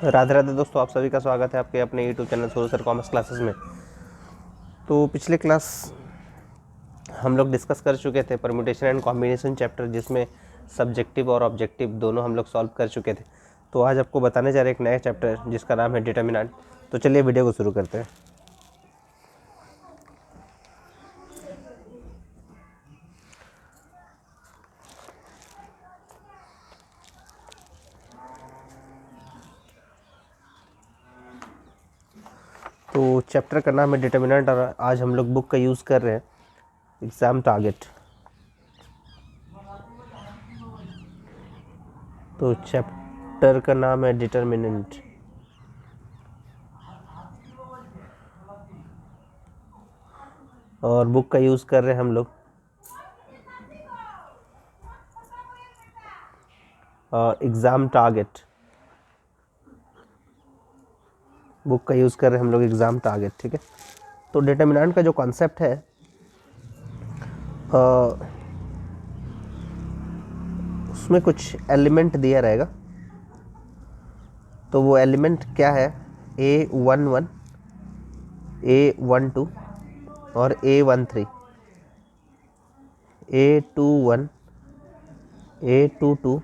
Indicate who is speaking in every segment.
Speaker 1: राधे राधे दोस्तों, आप सभी का स्वागत है आपके अपने YouTube channel Sonu sir commerce classes में। तो पिछले क्लास हम लोग डिस्कस कर चुके थे परम्यूटेशन एंड कॉम्बिनेशन चैप्टर, जिसमें सब्जेक्टिव और ऑब्जेक्टिव दोनों हम लोग सॉल्व कर चुके थे। तो आज आपको बताने जा रहे एक नया चैप्टर जिसका नाम है डिटर्मिनेंट। तो चलिए वीडियो को शुरू करते हैं। तो चैप्टर का नाम है डिटर्मिनेंट और आज हम लोग बुक का यूज़ कर रहे हैं एग्ज़ाम टारगेट। तो चैप्टर का नाम है डिटर्मिनेंट और बुक का यूज़ कर रहे हैं हम लोग एग्ज़ाम टारगेट। बुक का यूज़ कर रहे हैं हम लोग एग्ज़ाम टारगेट, ठीक है। तो डिटर्मिनेंट का जो कॉन्सेप्ट है उसमें कुछ एलिमेंट दिया रहेगा। तो वो एलिमेंट क्या है, A11, A12 और A13, A21, A22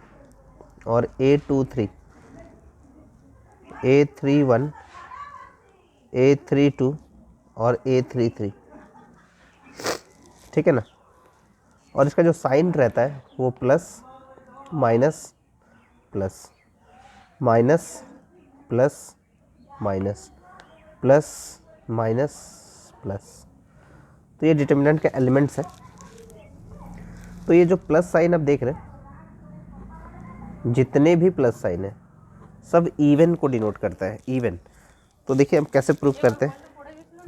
Speaker 1: और A23, A31, A32 और A33, ठीक है ना। और इसका जो साइन रहता है वो plus minus plus minus plus minus plus minus plus. तो ये डिटर्मिनेंट के एलिमेंट्स हैं। तो ये जो प्लस साइन आप देख रहे हैं, जितने भी प्लस साइन है सब इवन को डिनोट करता है, इवन। तो देखिए हम कैसे प्रूव करते हैं।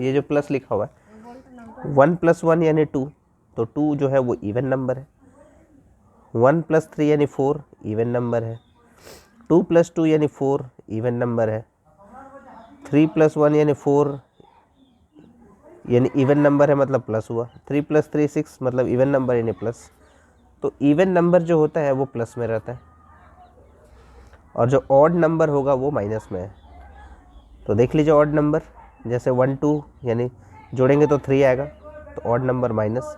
Speaker 1: ये जो प्लस लिखा हुआ है 1 + 1 यानी 2, तो 2 जो है वो इवन नंबर है। 1 + 3 यानी 4 इवन नंबर है। 2 + 2 यानी 4 इवन नंबर है। 3 + 1 यानी 4 यानी इवन नंबर है, मतलब प्लस हुआ। 3 + 3 6 मतलब इवन नंबर यानी प्लस। तो इवन नंबर जो होता है वो प्लस में रहता है और जो ऑड नंबर होगा वो माइनस में है। तो देख लीजिए ऑड नंबर, जैसे 1 2 यानी जोड़ेंगे तो 3 आएगा, तो ऑड नंबर माइनस।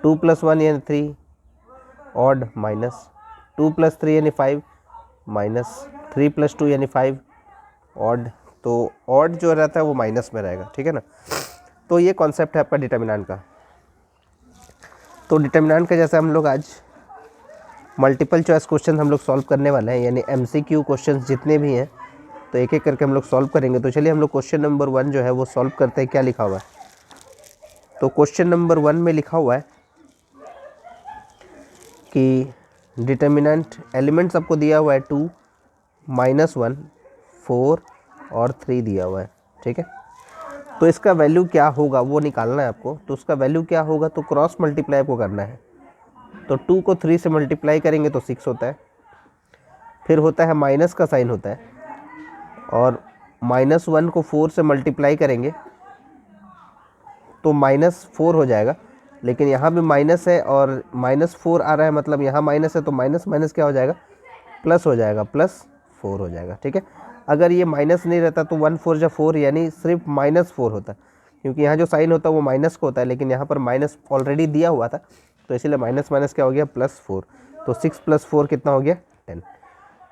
Speaker 1: 2 + 1 यानी 3 ऑड माइनस। 2 + 3 यानी 5 माइनस। 3 + 2 यानी 5 ऑड। तो ऑड जो रहता है वो माइनस में रहेगा, ठीक है ना। तो ये कॉन्सेप्ट है आपका डिटर्मिनेंट का। तो डिटर्मिनेंट का जैसे हम लोग आज मल्टीपल चॉइस क्वेश्चन हम लोग सॉल्व करने वाले हैं, यानी MCQ क्वेश्चन जितने भी हैं तो एक एक करके हम लोग सॉल्व करेंगे। तो चलिए हम लोग क्वेश्चन नंबर 1 जो है वो सॉल्व करते हैं। क्या लिखा हुआ है, तो क्वेश्चन नंबर 1 में लिखा हुआ है कि डिटर्मिनेंट एलिमेंट्स आपको दिया हुआ है 2, -1, 4 और 3 दिया हुआ है, ठीक है। तो इसका वैल्यू क्या होगा वो निकालना है आपको। तो उसका वैल्यू क्या होगा, तो क्रॉस मल्टीप्लाई आपको करना है। तो 2 को 3 से मल्टीप्लाई करेंगे तो 6 होता है। फिर होता है माइनस का साइन होता है, और -1 को 4 से मल्टीप्लाई करेंगे तो -4 हो जाएगा। लेकिन यहाँ भी माइनस है और -4 आ रहा है, मतलब यहाँ माइनस है, तो माइनस माइनस क्या हो जाएगा, प्लस हो जाएगा, +4 हो जाएगा, ठीक है। अगर ये माइनस नहीं रहता तो 1 4 = 4 यानी सिर्फ -4 होता, क्योंकि यहाँ जो साइन होता है वो माइनस को होता है, लेकिन यहाँ पर माइनस ऑलरेडी दिया हुआ था, तो इसीलिए माइनस माइनस क्या हो गया, +4। तो 6 + 4 कितना हो गया, 10।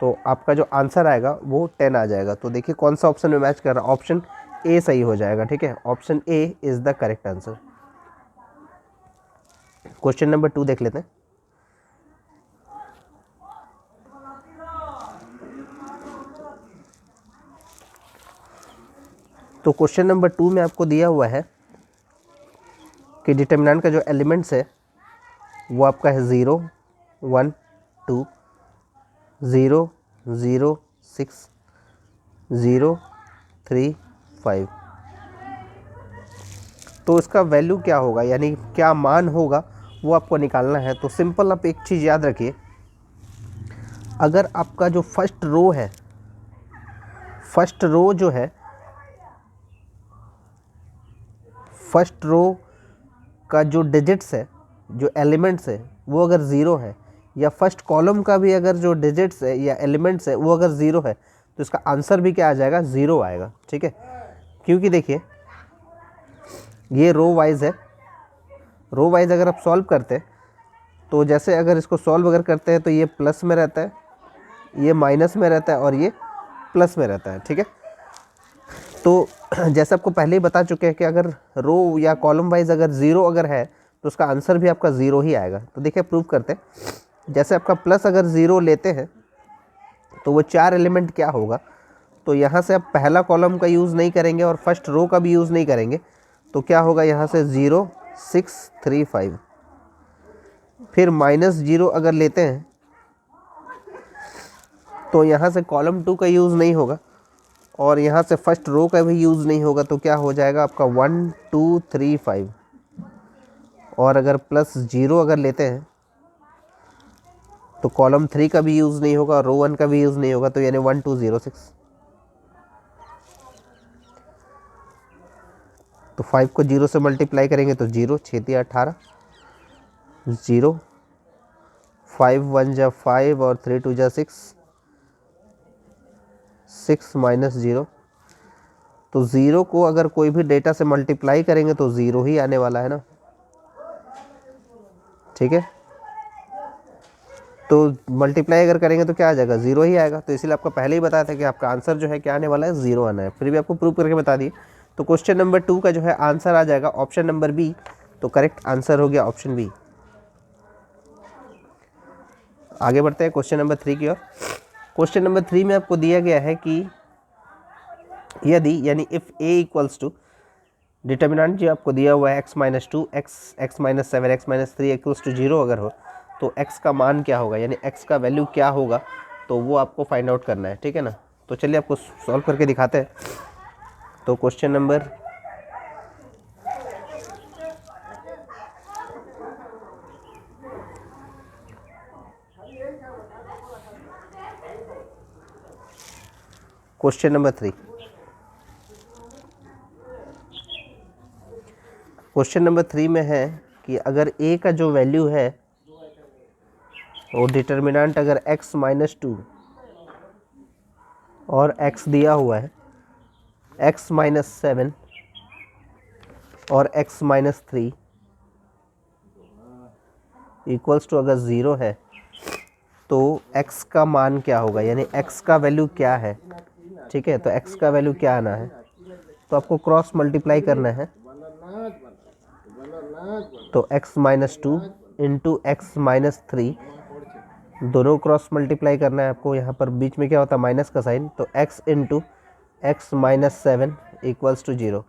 Speaker 1: तो आपका जो आंसर आएगा वो 10 आ जाएगा। तो देखिए कौन सा ऑप्शन में मैच कर रहा है, ऑप्शन ए सही हो जाएगा, ठीक है। Option A is the correct answer. Question number 2 देख लेते हैं। तो क्वेश्चन नंबर 2 में आपको दिया हुआ है कि डिटर्मिनेंट का जो एलिमेंट्स है वो आपका है 0 1 2 0 0 6 0 3 5। तो इसका वैल्यू क्या होगा, यानी क्या मान होगा वो आपको निकालना है। तो सिंपल आप एक चीज़ याद रखिए, अगर आपका जो फर्स्ट रो है, फर्स्ट रो जो है, फर्स्ट रो का जो डिजिट्स है, जो एलिमेंट्स है वो अगर ज़ीरो है, या फर्स्ट कॉलम का भी अगर जो डिजिट्स है या एलिमेंट्स है वो अगर ज़ीरो है, तो इसका आंसर भी क्या आ जाएगा, 0 आएगा। ठीक है, क्योंकि देखिए ये रो वाइज है, रो वाइज अगर आप सॉल्व करते हैं तो जैसे अगर इसको सॉल्व अगर करते हैं तो ये प्लस में रहता है, ये माइनस में रहता है और ये प्लस में रहता है। ठीक है, तो जैसे आपको पहले ही बता चुके हैं कि अगर रो या कॉलम वाइज अगर 0 अगर है तो उसका आंसर भी आपका 0 ही आएगा। तो देखिए प्रूव करते हैं। जैसे आपका प्लस अगर 0 लेते हैं तो वो 4 एलिमेंट क्या होगा, तो यहाँ से आप पहला कॉलम का यूज़ नहीं करेंगे और फर्स्ट रो का भी यूज़ नहीं करेंगे, तो क्या होगा यहाँ से 0 6 3 5। फिर -0 अगर लेते हैं तो यहाँ से कॉलम 2 का यूज़ नहीं होगा और यहाँ से फर्स्ट रो का भी यूज़ नहीं होगा, तो क्या हो जाएगा आपका 1 2 3 5। और अगर +0 अगर लेते हैं तो कॉलम 3 का भी यूज़ नहीं होगा और रो 1 का भी यूज़ नहीं होगा, तो यानी 1 2 0 6। तो 5 को 0 से मल्टीप्लाई करेंगे तो 0 6 3 18 0 5 1 जा 5 और 3 2 जा 6 6 -0। तो 0 को अगर कोई भी डेटा से मल्टीप्लाई करेंगे तो 0 ही आने वाला है ना। ठीक है, तो मल्टीप्लाई अगर करेंगे तो क्या आ जाएगा, 0 ही आएगा। तो इसीलिए आपको पहले ही बताया था कि आपका आंसर जो है क्या आने वाला है, 0 आना है। फिर भी आपको प्रूव करके बता दिए। तो क्वेश्चन नंबर 2 का जो है आंसर आ जाएगा ऑप्शन नंबर बी। तो करेक्ट आंसर हो गया ऑप्शन बी। आगे बढ़ते हैं क्वेश्चन नंबर 3 की ओर। क्वेश्चन नंबर 3 में आपको दिया गया है कि यदि यानी if A equals to determinant जो आपको दिया हुआ है x-2 x-7 x-3 equals to 0 अगर हो तो x का मान क्या होगा, यानी x का वैल्यू क्या होगा, तो वो आपको फाइंड आउट करना है। ठीक है ना, तो चलिए आपको सॉल्व करके दिखाते हैं। तो question number question number 3। Question number 3 में है कि अगर a का जो वैल्यू है वो डिटर्मिनेंट अगर x-2 और x दिया हुआ है x-7 और x-3 इक्वल्स टू अगर 0 है तो x का मान क्या होगा, यानी x का वैल्यू क्या है। ठीक है, तो x का वैल्यू क्या आना है, तो आपको क्रॉस मल्टीप्लाई करना है। तो x-2 इंटू x-3 दोनों क्रॉस मल्टीप्लाई करना है आपको। यहाँ पर बीच में क्या होता है, माइनस का साइन, तो x into x-7 equals to 0।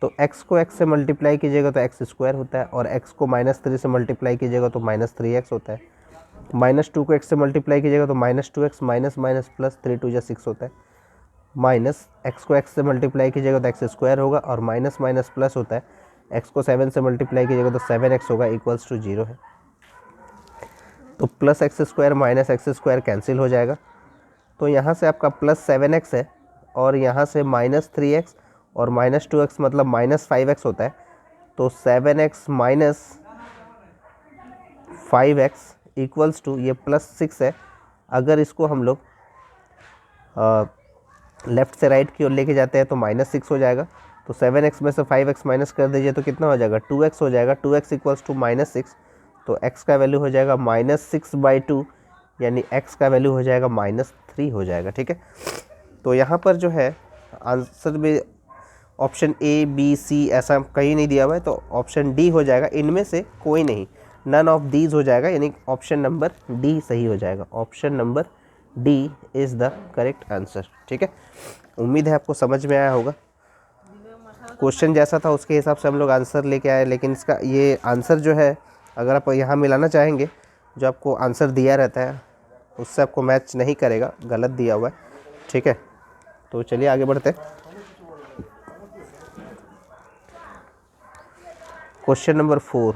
Speaker 1: तो x को x से मल्टीप्लाई कीजिएगा तो x² होता है और x को -3 से मल्टीप्लाई कीजिएगा तो -3x होता है। -2 को x से मल्टीप्लाई कीजिएगा तो -2x माइनस माइनस प्लस 3 2 6 होता है। माइनस x को x से मल्टीप्लाई कीजिएगा तो x² होगा और माइनस माइनस प्लस होता है, x को 7 से मल्टीप्लाई कीजिएगा तो 7x होगा इक्वल्स टू 0 है। तो +x² माइनस x² कैंसिल हो जाएगा, तो यहाँ से आपका +7x है और यहाँ से -3x और -2x मतलब -5x होता है। तो 7x minus 5x equals to ये +6 है। अगर इसको हम लोग लेफ़्ट से राइट की ओर लेके जाते हैं तो -6 हो जाएगा। तो 7x में से 5x माइनस कर दीजिए तो कितना हो जाएगा, 2x हो जाएगा। 2x इक्वल्स टू -6, तो x का वैल्यू हो जाएगा -6/2, यानी x का वैल्यू हो जाएगा -3 हो जाएगा। ठीक है, तो यहाँ पर जो है आंसर में ऑप्शन ए बी सी ऐसा कहीं नहीं दिया हुआ है, तो ऑप्शन डी हो जाएगा। इनमें से कोई नहीं, नन ऑफ दीज हो जाएगा, यानी ऑप्शन नंबर डी सही हो जाएगा। Option number D is the correct answer. ठीक है, उम्मीद है आपको समझ में आया होगा। क्वेश्चन जैसा था उसके हिसाब से हम लोग आंसर लेके आए, लेकिन इसका ये आंसर जो है अगर आप यहाँ मिलाना चाहेंगे, जो आपको आंसर दिया रहता है उससे आपको मैच नहीं करेगा, गलत दिया हुआ है। ठीक है, तो चलिए आगे बढ़ते हैं। Question number 4।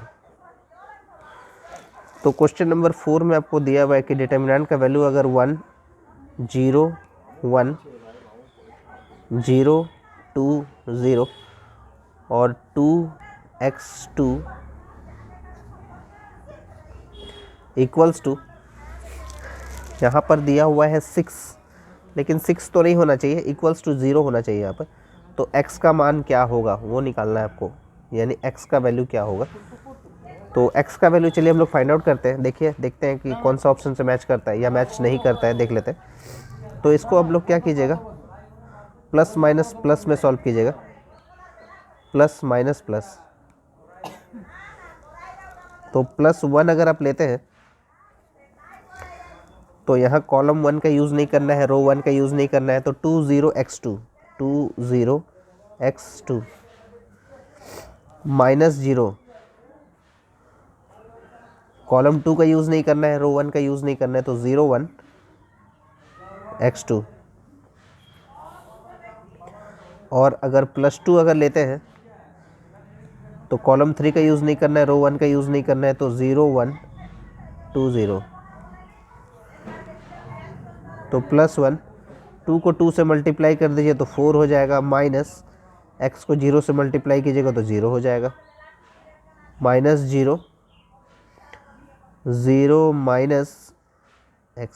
Speaker 1: तो क्वेश्चन नंबर 4 में आपको दिया हुआ है कि डिटर्मिनेंट का वैल्यू अगर 1 0 1 0 2 0 और 2x2 इक्वल्स टू यहाँ पर दिया हुआ है 6, लेकिन 6 तो नहीं होना चाहिए, इक्वल्स टू 0 होना चाहिए यहाँ पर। तो x का मान क्या होगा वो निकालना है आपको, यानी x का वैल्यू क्या होगा। तो x का वैल्यू चलिए हम लोग फाइंड आउट करते हैं। देखिए देखते हैं कि कौन सा ऑप्शन से मैच करता है या मैच नहीं करता है, देख लेते हैं। तो इसको आप लोग क्या कीजिएगा, प्लस माइनस प्लस में सॉल्व कीजिएगा, प्लस माइनस प्लस। तो +1 अगर आप लेते हैं तो यहाँ कॉलम 1 का यूज़ नहीं करना है, रो 1 का यूज़ नहीं करना है। तो 20x2 20x2 -0, कॉलम 2 का यूज़ नहीं करना है, रो 1 का यूज़ नहीं करना है। तो 01x2। और अगर +2 अगर लेते हैं तो कॉलम 3 का यूज़ नहीं करना है, रो 1 का यूज़ नहीं करना है। तो 0120। तो +1, 2 को 2 से मल्टीप्लाई कर दीजिए तो 4 हो जाएगा, माइनस x को 0 से मल्टीप्लाई कीजिएगा तो 0 हो जाएगा, -0 0 माइनस x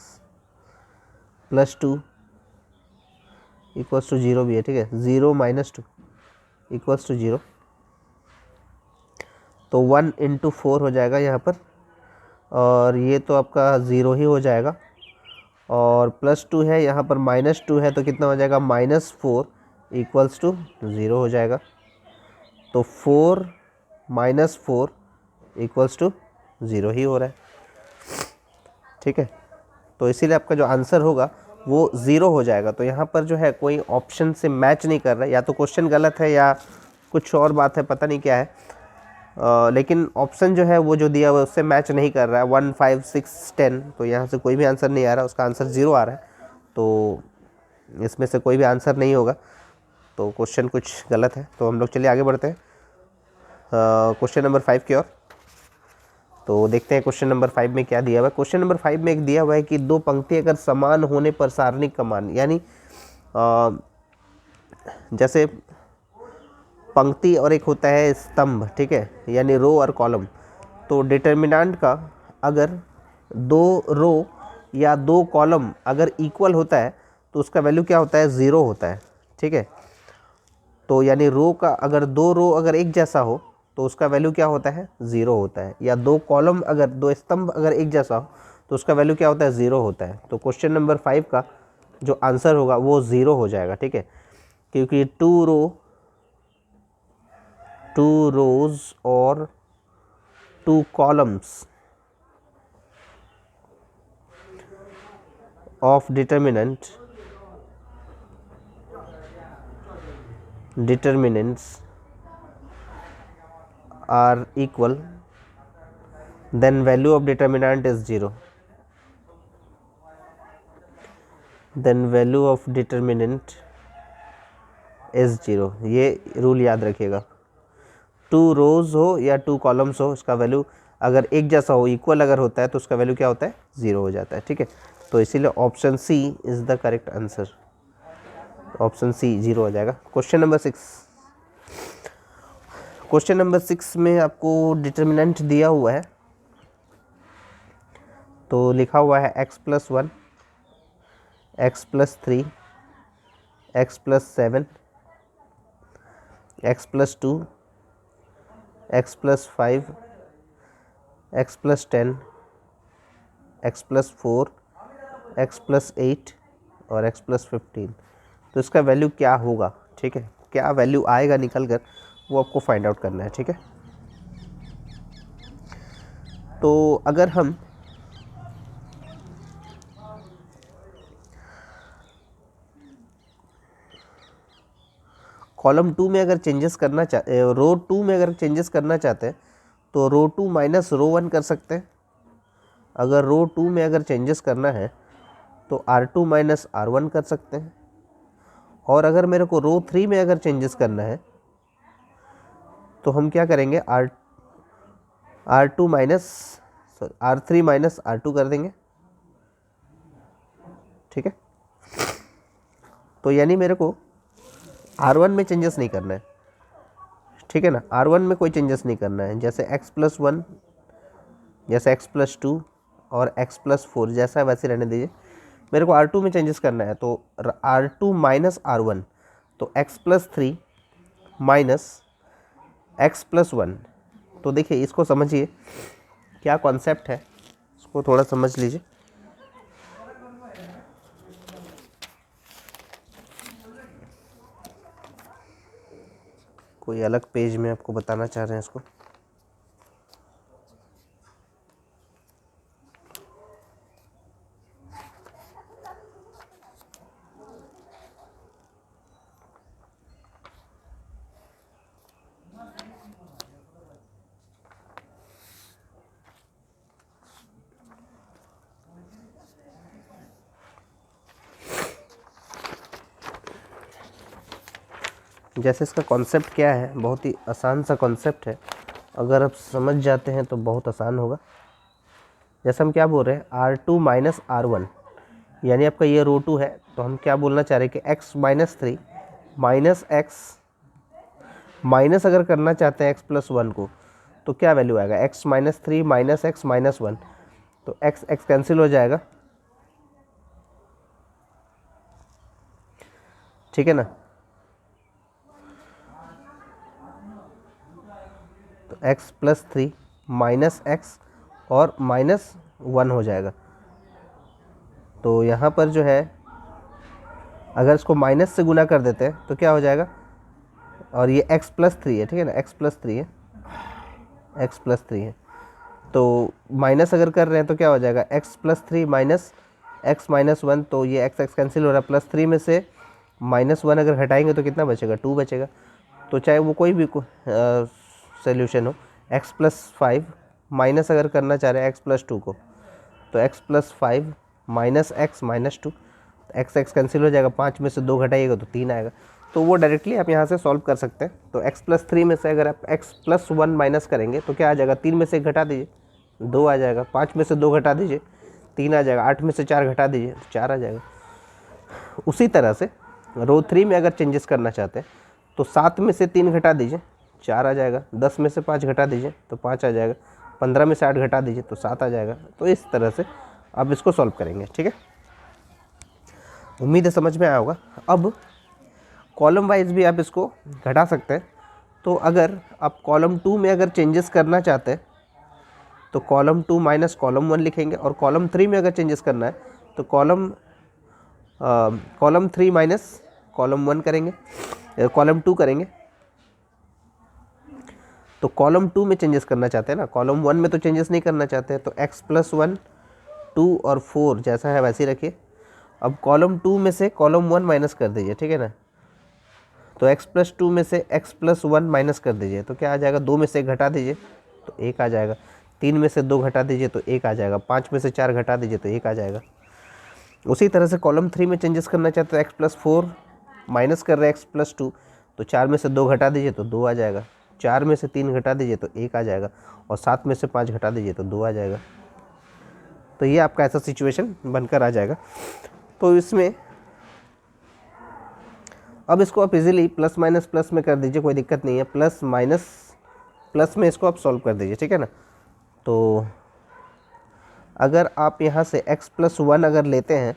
Speaker 1: +2 इक्वल्स टू 0 भी है, ठीक है। 0 - 2 इक्वल्स टू 0। तो 1 × 4 हो जाएगा यहाँ पर, और ये तो आपका 0 ही हो जाएगा। और +2 है यहाँ पर, -2 है, तो कितना हो जाएगा, -4 इक्वल्स टू 0 हो जाएगा। तो 4 - 4 इक्वल्स टू 0 ही हो रहा है, ठीक है। तो इसीलिए आपका जो आंसर होगा वो 0 हो जाएगा। तो यहाँ पर जो है कोई ऑप्शन से मैच नहीं कर रहा है, या तो क्वेश्चन गलत है या कुछ और बात है, पता नहीं क्या है। लेकिन ऑप्शन जो है वो जो दिया हुआ है उससे मैच नहीं कर रहा है, 1 5 6 10। तो यहाँ से कोई भी आंसर नहीं आ रहा, उसका आंसर 0 आ रहा है। तो इसमें से कोई भी आंसर नहीं होगा, तो क्वेश्चन कुछ गलत है। तो हम लोग चलिए आगे बढ़ते हैं क्वेश्चन नंबर 5 की ओर। तो देखते हैं क्वेश्चन नंबर 5 में क्या दिया हुआ है। क्वेश्चन नंबर 5 में एक दिया हुआ है कि दो पंक्ति अगर समान होने पर सारणिक का मान, यानी जैसे पंक्ति और एक होता है स्तंभ, ठीक है, यानी रो और कॉलम। तो डिटर्मिनेंट का अगर 2 रो या 2 कॉलम अगर इक्वल होता है तो उसका वैल्यू क्या होता है, 0 होता है, ठीक है। तो यानी रो का अगर 2 रो अगर एक जैसा हो तो उसका वैल्यू क्या होता है, 0 होता है। या 2 कॉलम अगर 2 स्तंभ अगर एक जैसा हो तो उसका वैल्यू क्या होता है, 0 होता है। तो क्वेश्चन नंबर 5 का जो आंसर होगा वो 0 हो जाएगा, ठीक है। क्योंकि 2 रोज और 2 columns of determinants are equal, then value of determinant is 0. Then value of determinant is 0। ये रूल याद रखिएगा। 2 रोज हो या 2 कॉलम्स हो, उसका वैल्यू अगर एक जैसा हो, इक्वल अगर होता है तो उसका वैल्यू क्या होता है, 0 हो जाता है, ठीक है। तो इसीलिए option C is the correct answer. Option C 0 हो जाएगा। Question number 6। क्वेश्चन नंबर 6 में आपको डिटर्मिनेंट दिया हुआ है। तो लिखा हुआ है x + 1, x + 3, x + 7, x + 2, x + 5, x + 10, x + 4, x + 8 और x + 15। तो इसका वैल्यू क्या होगा, ठीक है, क्या वैल्यू आएगा निकल कर, वो आपको फाइंड आउट करना है, ठीक है। तो अगर हम कॉलम 2 में अगर चेंजेस करना रो 2 में अगर चेंजेस करना चाहते हैं तो रो 2 - रो 1 कर सकते हैं। अगर रो 2 में अगर चेंजेस करना है तो R2 - R1 कर सकते हैं। और अगर मेरे को रो 3 में अगर चेंजेस करना है तो हम क्या करेंगे, R3 - R2 कर देंगे, ठीक है। तो यानी मेरे को R1 में चेंजेस नहीं करना है, ठीक है ना। R1 में कोई चेंजेस नहीं करना है। जैसे x + 1, जैसे x + 2, और x प्लस 4 जैसा है वैसे रहने दीजिए। मेरे को R2 में चेंजेस करना है, तो R2 माइनस R1, तो x plus 3 minus x plus 1। तो देखिए इसको समझिए क्या कॉन्सेप्ट है, इसको थोड़ा समझ लीजिए। कोई अलग पेज में आपको बताना चाह रहे हैं इसको। जैसे इसका कॉन्सेप्ट क्या है, बहुत ही आसान सा कॉन्सेप्ट है, अगर आप समझ जाते हैं तो बहुत आसान होगा। जैसे हम क्या बोल रहे हैं, R2 माइनस R1, यानी आपका ये रो 2 है, तो हम क्या बोलना चाह रहे हैं कि x minus 3 minus x minus अगर करना चाहते हैं x प्लस 1 को, तो क्या वैल्यू आएगा, x minus 3 minus x minus 1, तो x x कैंसिल हो जाएगा, ठीक है ना। तो x प्लस 3 माइनस x और माइनस 1 हो जाएगा। तो यहाँ पर जो है अगर इसको माइनस से गुना कर देते हैं तो क्या हो जाएगा, और ये x प्लस 3 है, ठीक है ना, x प्लस 3 है, x प्लस 3 है, तो माइनस अगर कर रहे हैं तो क्या हो जाएगा, x plus 3 minus x minus 1, तो ये x x कैंसिल हो रहा है, प्लस 3 में से माइनस 1 अगर हटाएंगे तो कितना बचेगा, 2 बचेगा। तो चाहे वो कोई भी सोल्यूशन हो, x प्लस 5 माइनस अगर करना चाह रहे हैं x प्लस 2 को, तो x plus 5 minus x minus 2, x x cancel हो जाएगा, 5 में से 2 घटाइएगा तो 3 आएगा। तो वो डायरेक्टली आप यहाँ से सॉल्व कर सकते हैं। तो x प्लस 3 में से अगर आप x प्लस 1 माइनस करेंगे तो क्या आ जाएगा, 3 में से 1 घटा दीजिए, 2 आ जाएगा, 5 में से 2 घटा दीजिए, 3 आ जाएगा, 8 में से 4 घटा दीजिए, 4 आ जाएगा। उसी तरह से रो 3 में अगर चेंजेस करना चाहते हैं तो 7 में से 3 घटा दीजिए, 4 आ जाएगा, 10 में से 5 घटा दीजिए तो 5 आ जाएगा, 15 में से 8 घटा दीजिए तो 7 आ जाएगा। तो इस तरह से आप इसको सॉल्व करेंगे, ठीक है। उम्मीद है समझ में आया होगा। अब कॉलम वाइज भी आप इसको घटा सकते हैं। तो अगर आप कॉलम 2 में अगर चेंजेस करना चाहते हैं तो कॉलम 2 माइनस कॉलम 1 लिखेंगे, और कॉलम 3 में अगर चेंजेस करना है तो कॉलम 3 माइनस कॉलम 1 करेंगे, कॉलम 2 करेंगे। तो कॉलम 2 में चेंजेस करना चाहते हैं ना, कॉलम 1 में तो चेंजेस नहीं करना चाहते हैं, तो x प्लस 1 2 और 4 जैसा है वैसे ही रखिए। अब कॉलम 2 में से कॉलम 1 माइनस कर दीजिए, ठीक है ना। तो x प्लस 2 में से x प्लस 1 माइनस कर दीजिए तो क्या आ जाएगा, 2 में से 1 घटा दीजिए तो 1 आ जाएगा, 3 में से 2 घटा दीजिए तो 1 आ जाएगा, 5 में से 4 घटा दीजिए तो 1 आ जाएगा। उसी तरह से कॉलम 3 में चेंजेस करना चाहते हैं, x प्लस 4 माइनस कर रहे हैं x प्लस 2, तो 4 में से 2 घटा दीजिए तो 2 आ जाएगा, 4 में से 3 घटा दीजिए तो 1 आ जाएगा, और 7 में से 5 घटा दीजिए तो 2 आ जाएगा। तो ये आपका ऐसा सिचुएशन बनकर आ जाएगा। तो इसमें अब इसको आप इजीली प्लस माइनस प्लस में कर दीजिए, कोई दिक्कत नहीं है, प्लस माइनस प्लस में इसको आप सॉल्व कर दीजिए, ठीक है ना। तो अगर आप यहाँ से x प्लस 1 अगर लेते हैं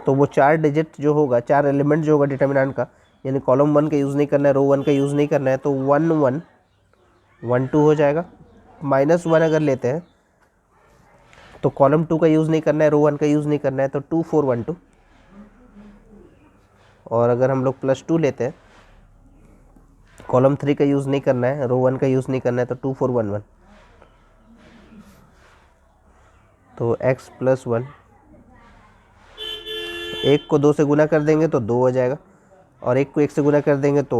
Speaker 1: तो वो 4 डिजिट जो होगा, 4 एलिमेंट जो होगा डिटर्मिनेंट का, यानी कॉलम 1 का यूज़ नहीं करना है, रो 1 का यूज़ नहीं करना है, तो 1 1 1 2 हो जाएगा। माइनस 1 अगर लेते हैं तो कॉलम 2 का यूज़ नहीं करना है, रो 1 का यूज़ नहीं करना है, तो 2 4 1 2। और अगर हम लोग प्लस 2 लेते हैं, कॉलम 3 का यूज़ नहीं करना है, रो 1 का यूज़ नहीं करना है, तो 2 4 1 1। तो x प्लस 1, 1 को 2 से गुना कर देंगे तो 2 हो जाएगा, और 1 को 1 से गुना कर देंगे तो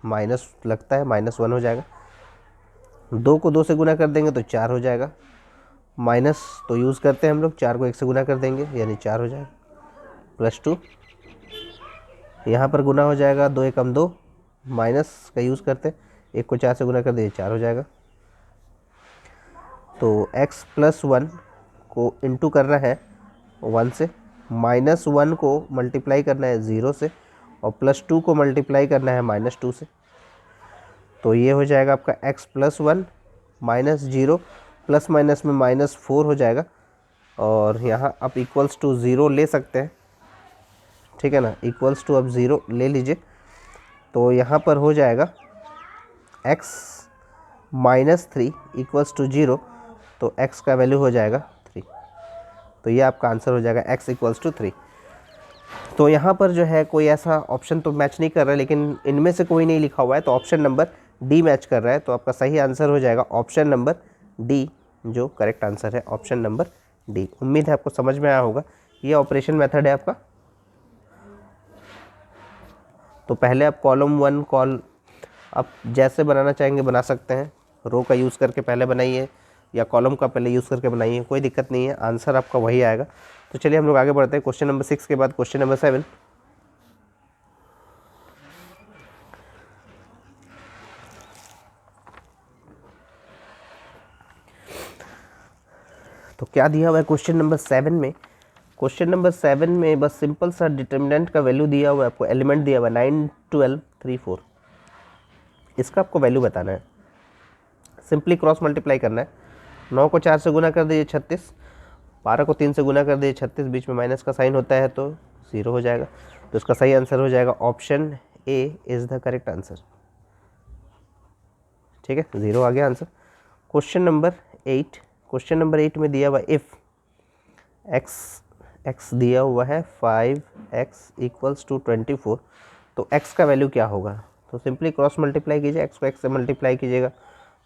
Speaker 1: माइनस लगता है -1 हो जाएगा, 2 को 2 से गुना कर देंगे तो 4 हो जाएगा, माइनस तो यूज़ करते हैं हम लोग, 4 को 1 से गुना कर देंगे यानी 4 हो जाएगा, प्लस 2 यहाँ पर गुना हो जाएगा, 2 एकम 2, माइनस का यूज़ करते, 1 को 4 से गुना कर दिए 4 हो जाएगा। तो x प्लस 1 को इंटू करना है 1 से, माइनस 1 को मल्टीप्लाई करना है 0 से, और प्लस 2 को मल्टीप्लाई करना है -2 से। तो ये हो जाएगा आपका x plus 1 minus 0 plus minus में -4 हो जाएगा, और यहाँ आप इक्वल्स टू 0 ले सकते हैं, ठीक है ना, इक्वल्स टू आप 0 ले लीजिए। तो यहाँ पर हो जाएगा x -3 इक्वल्स टू 0, तो x का वैल्यू हो जाएगा 3। तो ये आपका आंसर हो जाएगा x इक्वल्स टू 3। तो यहाँ पर जो है कोई ऐसा ऑप्शन तो मैच नहीं कर रहा है, लेकिन इनमें से कोई नहीं लिखा हुआ है, तो ऑप्शन नंबर डी मैच कर रहा है। तो आपका सही आंसर हो जाएगा ऑप्शन नंबर डी, जो करेक्ट आंसर है ऑप्शन नंबर डी। उम्मीद है आपको समझ में आया होगा। ये ऑपरेशन मेथड है आपका। तो पहले आप कॉलम 1 आप जैसे बनाना चाहेंगे बना सकते हैं, रो का यूज़ करके पहले बनाइए या कॉलम का पहले यूज़ करके बनाइए, कोई दिक्कत नहीं है, आंसर आपका वही आएगा। तो चलिए हम लोग आगे बढ़ते हैं। क्वेश्चन नंबर 6 के बाद क्वेश्चन नंबर 7। तो क्या दिया हुआ है क्वेश्चन नंबर 7 में? क्वेश्चन नंबर 7 में बस सिंपल सा डिटर्मिनेंट का वैल्यू दिया हुआ है आपको, एलिमेंट दिया हुआ है 9, 12, 3, 4। इसका आपको वैल्यू बताना है, सिंपली क्रॉस मल्टीप्लाई करना है। 9 को 4 से गुना कर दीजिए 36, 12 को 3 से गुना कर दीजिए 36, बीच में माइनस का साइन होता है तो 0 हो जाएगा। तो इसका सही आंसर हो जाएगा option A is the correct answer, ठीक है, 0 आ गया answer. Question number 8, question number 8 में दिया हुआ इफ़ x दिया हुआ है 5x इक्वल्स टू 24, तो x का वैल्यू क्या होगा? तो सिंपली क्रॉस मल्टीप्लाई कीजिए, x को x से मल्टीप्लाई कीजिएगा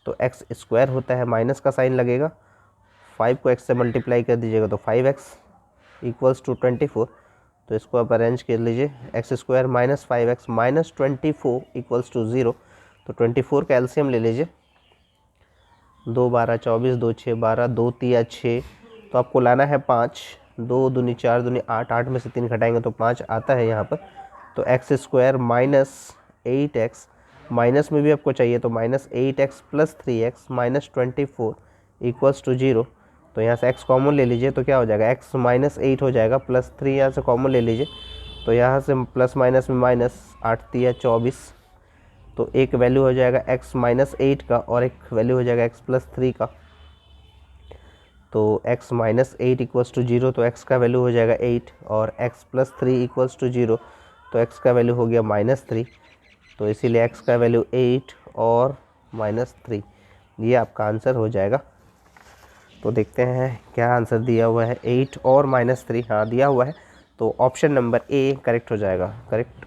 Speaker 1: तो x स्क्वायर होता है, माइनस का साइन लगेगा, 5 को x से मल्टीप्लाई कर दीजिएगा तो 5x इक्वल्स टू 24। तो इसको आप अरेंज कर लीजिए, x square minus 5x minus 24 equals to 0। तो 24 का एलसीएम ले लीजिए, 2 12 24, 2 6 12, 2 3 6, तो आपको लाना है 5, 2 दूनी 4 दूनी 8, 8 में से 3 घटाएंगे तो 5 आता है यहाँ पर। तो x square minus 8x, minus में भी आपको चाहिए तो minus 8x plus 3x minus 24 equals to 0। तो यहाँ से x कॉमन ले लीजिए तो क्या हो जाएगा, x माइनस 8 हो जाएगा, प्लस 3 यहाँ से कॉमन ले लीजिए तो यहाँ से प्लस माइनस में माइनस, 8 3 24, तो एक वैल्यू हो जाएगा x माइनस 8 का और एक वैल्यू हो जाएगा x प्लस 3 का। तो x माइनस 8 इक्वल्स टू 0, तो x का वैल्यू हो जाएगा 8, और x प्लस 3 इक्वल्स टू 0, तो x का वैल्यू हो गया -3। तो इसीलिए x का वैल्यू 8 और -3, ये आपका आंसर हो जाएगा। तो देखते हैं क्या आंसर दिया हुआ है, 8 और -3, हाँ दिया हुआ है, तो ऑप्शन नंबर ए करेक्ट हो जाएगा। करेक्ट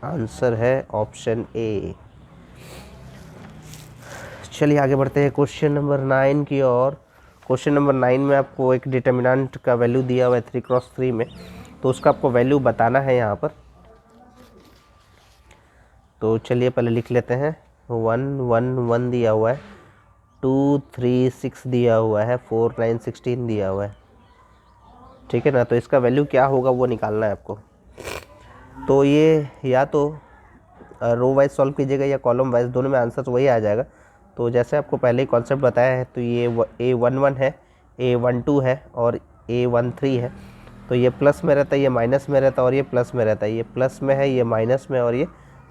Speaker 1: आंसर है ऑप्शन ए। चलिए आगे बढ़ते हैं क्वेश्चन नंबर 9 की ओर। क्वेश्चन नंबर 9 में आपको एक डिटर्मिनेंट का वैल्यू दिया हुआ है 3×3 में, तो उसका आपको वैल्यू बताना है यहाँ पर। तो चलिए पहले लिख लेते हैं, 1 1 1 दिया हुआ है, 2 3 6 दिया हुआ है, 4 9 16 दिया हुआ है, ठीक है ना। तो इसका वैल्यू क्या होगा वो निकालना है आपको। तो ये या तो रो वाइज सॉल्व कीजिएगा या कॉलम वाइज, दोनों में आंसर तो वही आ जाएगा। तो जैसे आपको पहले ही कॉन्सेप्ट बताया है, तो ये A11 है, A12 है और A13 है। तो ये प्लस में रहता है, ये माइनस में रहता है और ये प्लस में रहता है, ये प्लस में है, ये माइनस में और ये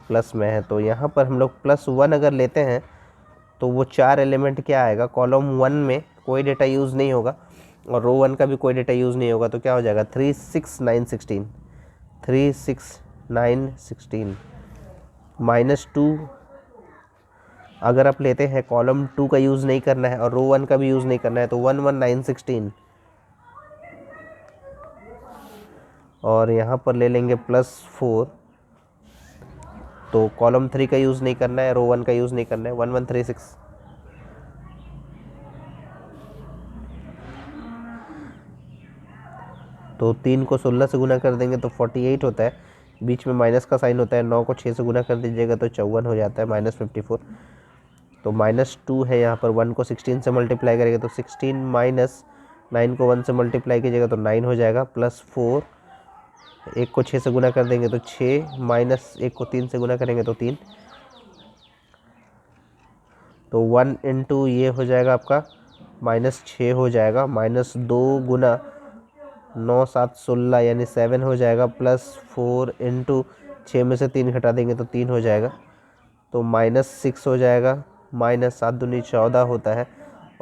Speaker 1: प्लस में है। तो यहाँ पर हम लोग +1 अगर लेते हैं तो वो 4 एलिमेंट क्या आएगा, कॉलम 1 में कोई डेटा यूज़ नहीं होगा और रो 1 का भी कोई डेटा यूज़ नहीं होगा। तो क्या हो जाएगा, 3 6 9 16, 3 6 9 16 -2 अगर आप लेते हैं, कॉलम 2 का यूज़ नहीं करना है और रो 1 का भी यूज़ नहीं करना है, तो 1 1 9 16, और यहाँ पर ले लेंगे +4, तो कॉलम 3 का यूज़ नहीं करना है, रो 1 का यूज़ नहीं करना है, 1 1 3 6। तो 3 को 16 से गुना कर देंगे तो 48 होता है, बीच में माइनस का साइन होता है। 9 को 6 से गुना कर दीजिएगा तो 54 हो जाता है, -54। तो -2 है यहाँ पर, 1 को 16 से मल्टीप्लाई करेंगे तो 16, माइनस 9 को 1 से मल्टीप्लाई कीजिएगा तो 9 हो जाएगा, +4, 1 को 6 से गुना कर देंगे तो 6, माइनस 1 को 3 से गुना करेंगे तो 3। तो 1 इंटू ये हो जाएगा आपका -6 हो जाएगा, -2 गुना 9 7 16 यानी 7 हो जाएगा, +4 इंटू 6 में से 3 घटा देंगे तो 3 हो जाएगा, तो -6 हो जाएगा, -7 दूनी 14 होता है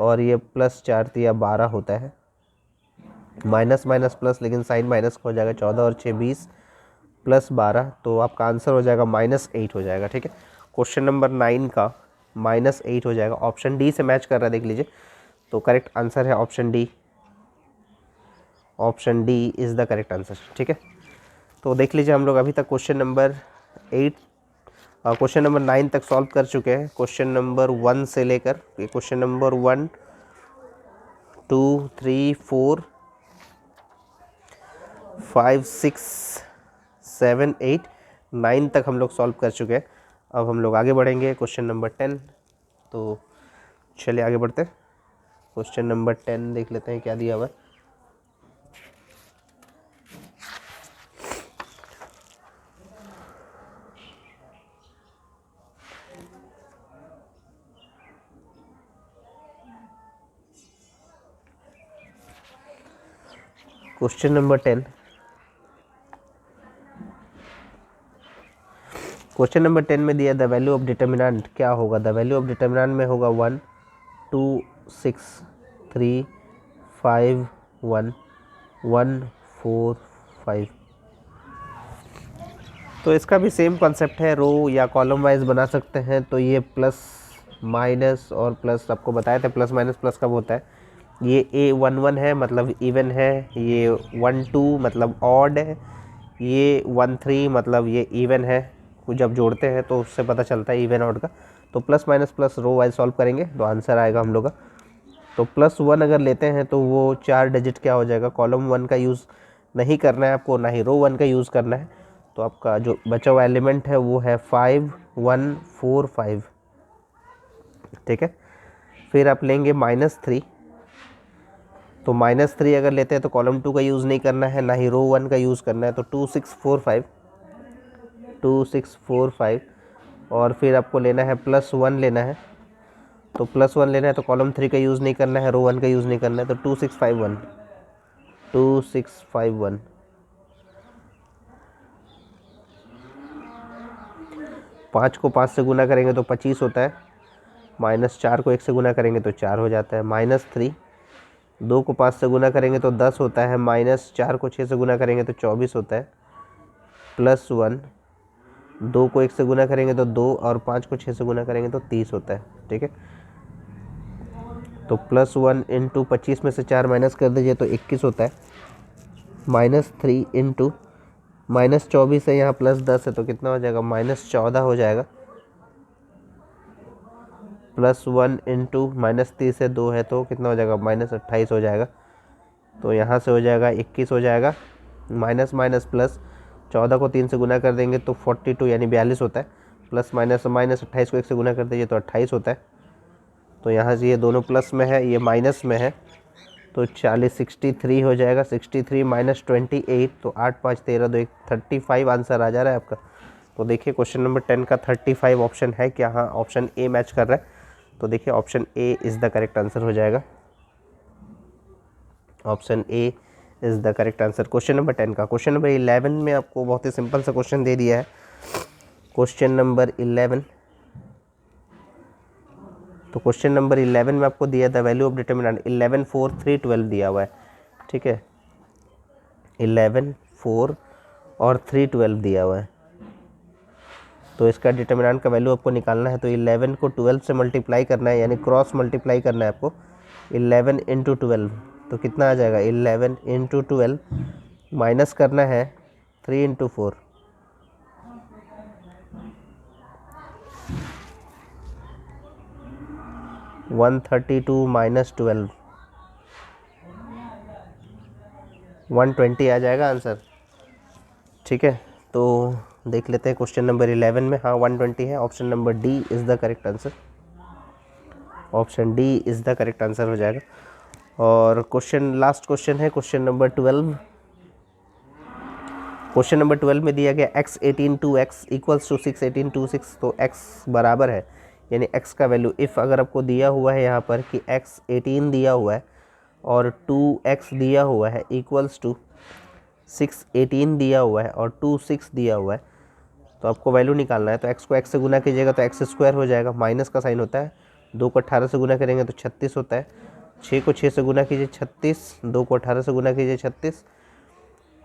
Speaker 1: और ये प्लस 4×3 12 होता है, माइनस माइनस प्लस, लेकिन साइन माइनस का हो जाएगा, 14 और 6 20 प्लस 12, तो आपका आंसर हो जाएगा -8 हो जाएगा। ठीक है, क्वेश्चन नंबर 9 का -8 हो जाएगा। ऑप्शन डी से मैच कर रहा है, देख लीजिए। तो करेक्ट आंसर है option D. Option D is the correct answer. ठीक है, तो देख लीजिए हम लोग अभी तक क्वेश्चन नंबर 9 तक सॉल्व कर चुके हैं। क्वेश्चन नंबर 1 से लेकर ये क्वेश्चन नंबर 1 2 3 4 5 6 7 8 9 तक हम लोग सॉल्व कर चुके हैं। अब हम लोग आगे बढ़ेंगे क्वेश्चन नंबर 10। तो चलिए आगे बढ़ते हैं। क्वेश्चन नंबर 10 देख लेते हैं क्या दिया हुआ है। क्वेश्चन नंबर 10, क्वेश्चन नंबर 10 में दिया द वैल्यू ऑफ डिटर्मिनेंट क्या होगा। द वैल्यू ऑफ डिटर्मिनेंट में होगा 1 2 6 3 5 1 1 4 5। तो इसका भी सेम कॉन्सेप्ट है, रो या कॉलम वाइज बना सकते हैं। तो ये प्लस माइनस और प्लस आपको बताया था, प्लस माइनस प्लस कब होता है। ये A11 है मतलब इवन है, ये 12 मतलब ऑड है, ये 13 मतलब ये इवन है। जब जोड़ते हैं तो उससे पता चलता है इवन ऑड का। तो plus minus plus row wise solve करेंगे तो आंसर आएगा हम लोग का। तो +1 अगर लेते हैं तो वो 4 डिजिट क्या हो जाएगा, कॉलम 1 का यूज़ नहीं करना है आपको, ना ही रो 1 का यूज़ करना है। तो आपका जो बचा हुआ एलिमेंट है वो है 5 1 4 5। ठीक है, फिर आप लेंगे -3। तो -3 अगर लेते हैं तो कॉलम 2 का यूज़ नहीं करना है, ना ही रो 1 का यूज़ करना है। तो 2 6 4 5 2 6 4 5। और फिर आपको लेना है +1 लेना है। तो +1 लेना है तो कॉलम 3 का यूज़ नहीं करना है, रो 1 का यूज़ नहीं करना है। तो 2 6 5 1 2 6 5 1। 5 को 5 से गुना करेंगे तो 25 होता है, -4 को 1 से गुना करेंगे तो 4 हो जाता है, -3। 2 को 5 से गुना करेंगे तो 10 होता है, -4 को 6 से गुना करेंगे तो 24 होता है, +1। 2 को 1 से गुना करेंगे तो 2 और 5 को 6 से गुना करेंगे तो 30 होता है। ठीक है, तो +1 इंटू 25 में से 4 माइनस कर दीजिए तो 21 होता है, -3 इंटू -24 है, यहाँ +10 है तो कितना हो जाएगा, -14 हो जाएगा। +1 इंटू -30 से 2 है तो कितना हो जाएगा, -28 हो जाएगा। तो यहाँ से हो जाएगा 21 हो जाएगा, माइनस माइनस प्लस 14 को 3 से गुना कर देंगे तो 42 यानी 42 होता है, प्लस माइनस माइनस 28 को 1 से गुना कर दीजिए तो 28 होता है। तो यहाँ से ये दोनों प्लस में है, ये माइनस में है, तो 40 63 हो जाएगा। 63 माइनस 28 तो 8 5 13 2 1 35 आंसर आ जा रहा है आपका। तो देखिए क्वेश्चन नंबर 10 का 35 ऑप्शन है क्या, हाँ ऑप्शन ए मैच कर रहा है। तो देखिए option A is the correct answer हो जाएगा। Option A is the correct answer question number 10 का। क्वेश्चन नंबर 11 में आपको बहुत ही सिंपल सा क्वेश्चन दे दिया है। क्वेश्चन नंबर 11, तो क्वेश्चन नंबर 11 में आपको दिया द वैल्यू ऑफ डिटर्मिनेंट 11 4 3 12 दिया हुआ है। ठीक है, 11 4 और 3 12 दिया हुआ है। तो इसका डिटर्मिनेंट का वैल्यू आपको निकालना है। तो 11 को 12 से मल्टीप्लाई करना है, यानी क्रॉस मल्टीप्लाई करना है आपको। 11 इंटू 12 तो कितना आ जाएगा, 11 इंटू 12 माइनस करना है 3 इंटू 4, -132 माइनस 12 120 आ जाएगा आंसर। ठीक है, तो देख लेते हैं क्वेश्चन नंबर 11 में, हाँ 120 है। Option number D is the correct answer. Option D is the correct answer हो जाएगा। और क्वेश्चन लास्ट क्वेश्चन है क्वेश्चन नंबर 12। क्वेश्चन नंबर 12 में दिया गया x 18 2x इक्वल्स टू 6 18 2 6। तो x बराबर है, यानी x का वैल्यू इफ़ अगर आपको दिया हुआ है यहाँ पर कि x 18 दिया हुआ है और 2x दिया हुआ है इक्वल्स टू 6 18 दिया हुआ है और 2 6 दिया हुआ है, तो आपको वैल्यू निकालना है। तो x को x से गुना कीजिएगा तो x स्क्वायर हो जाएगा, माइनस का साइन होता है 2 को 18 से गुना करेंगे तो 36 होता है। 6 को 6 से गुना कीजिए 36, 2 को 18 से गुना कीजिए 36।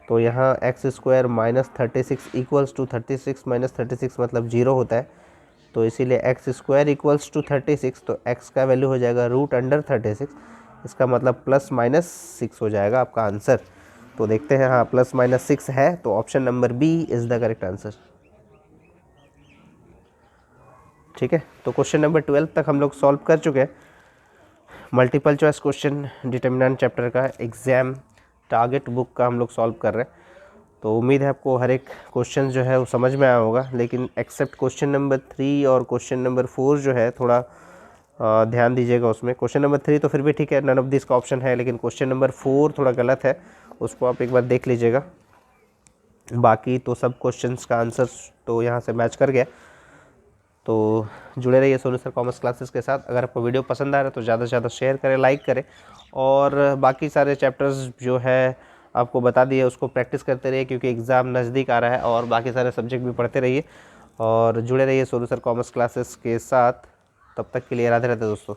Speaker 1: तो यहाँ x square minus 36 equals to 36 minus 36 मतलब 0 होता है। तो इसीलिए एक्स स्क्वायर इक्वल्स टू 36, तो एक्स का वैल्यू हो जाएगा रूट अंडर 36, इसका मतलब प्लस माइनस 6 हो जाएगा आपका आंसर। तो देखते हैं, हाँ प्लस माइनस 6 है, तो option number B is the correct answer. ठीक है, तो क्वेश्चन नंबर 12 तक हम लोग सॉल्व कर चुके हैं। Multiple choice question determinant chapter का एग्ज़ाम टारगेट बुक का हम लोग सॉल्व कर रहे हैं। तो उम्मीद है आपको हर एक क्वेश्चन जो है वो समझ में आया होगा, लेकिन एक्सेप्ट क्वेश्चन नंबर 3 और क्वेश्चन नंबर 4 जो है थोड़ा ध्यान दीजिएगा उसमें। क्वेश्चन नंबर 3 तो फिर भी ठीक है, नन ऑफ दिस का ऑप्शन है, लेकिन क्वेश्चन नंबर 4 थोड़ा गलत है, उसको आप एक बार देख लीजिएगा। बाकी तो सब क्वेश्चंस का आंसर तो यहाँ से मैच कर गया। तो जुड़े रहिए सोनू सर कॉमर्स क्लासेस के साथ। अगर आपको वीडियो पसंद आ रहा है तो ज़्यादा से ज़्यादा शेयर करें, लाइक करें, और बाकी सारे चैप्टर्स जो है आपको बता दिए उसको प्रैक्टिस करते रहिए, क्योंकि एग्ज़ाम नज़दीक आ रहा है, और बाकी सारे सब्जेक्ट भी पढ़ते रहिए और जुड़े रहिए सोनू सर कॉमर्स क्लासेस के साथ। तब तक के लिए राधे राधे दोस्तों।